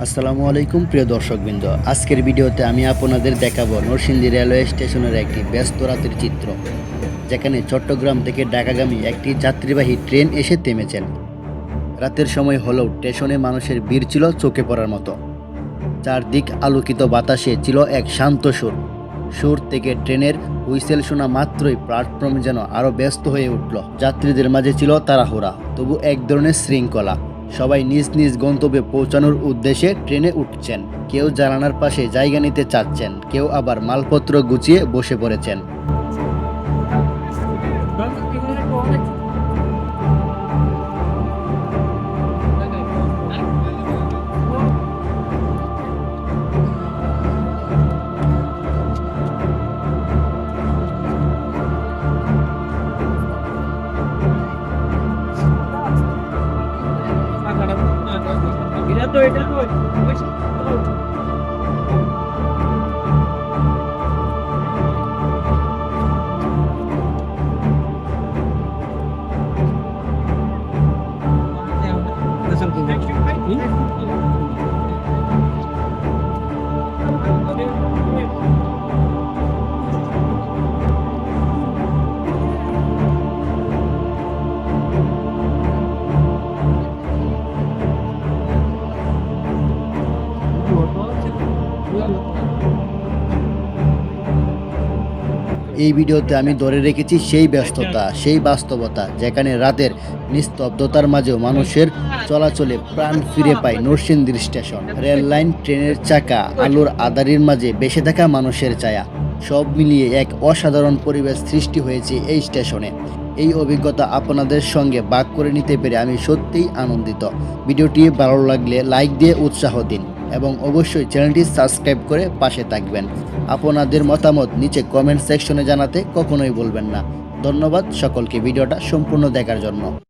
আসসালামু আলাইকুম প্রিয় দর্শকবৃন্দ, আজকের ভিডিওতে আমি আপনাদের দেখাবো নরসিংদী রেলওয়ে স্টেশনের একটি ব্যস্ত রাতের চিত্র, যেখানে চট্টগ্রাম থেকে ঢাকাগামী একটি যাত্রীবাহী ট্রেন এসে থেমেছেন। রাতের সময় হলেও স্টেশনে মানুষের ভিড় ছিল চোখে পড়ার মতো। চারদিক আলোকিত বাতাসে ছিল এক শান্ত সুর। সুর থেকে ট্রেনের হুইসেল শোনা মাত্রই প্ল্যাটফর্ম যেন আরও ব্যস্ত হয়ে উঠল। যাত্রীদের মাঝে ছিল তাড়াহুড়া, তবু এক ধরনের শৃঙ্খলা। সবাই নিজ নিজ গন্তব্যে পৌঁছানোর উদ্দেশ্যে ট্রেনে উঠছেন। কেউ জানালার পাশে জায়গা নিতে চাচ্ছেন, কেউ আবার মালপত্র গুছিয়ে বসে পড়েছেন। এটা তো এটা তো এই ভিডিওতে আমি ধরে রেখেছি সেই ব্যস্ততা, সেই বাস্তবতা, যেখানে রাতের নিস্তব্ধতার মাঝেও মানুষের চলাচলে প্রাণ ফিরে পায় নরসিংদী স্টেশন। রেল লাইন, ট্রেনের চাকা, আলোর আঁধারির মাঝে বেসে থাকা মানুষের ছায়া, সব মিলিয়ে এক অসাধারণ পরিবেশ সৃষ্টি হয়েছে এই স্টেশনে। এই অভিজ্ঞতা আপনাদের সঙ্গে ভাগ করে নিতে পেরে আমি সত্যিই আনন্দিত। ভিডিওটি ভালো লাগলে লাইক দিয়ে উৎসাহ দিন এবং অবশ্যই চ্যানেলটি সাবস্ক্রাইব করে পাশে থাকবেন। আপনাদের মতামত নিচে কমেন্ট সেকশনে জানাতে কখনোই ভুলবেন না। ধন্যবাদ সকলকে ভিডিওটা সম্পূর্ণ দেখার জন্য।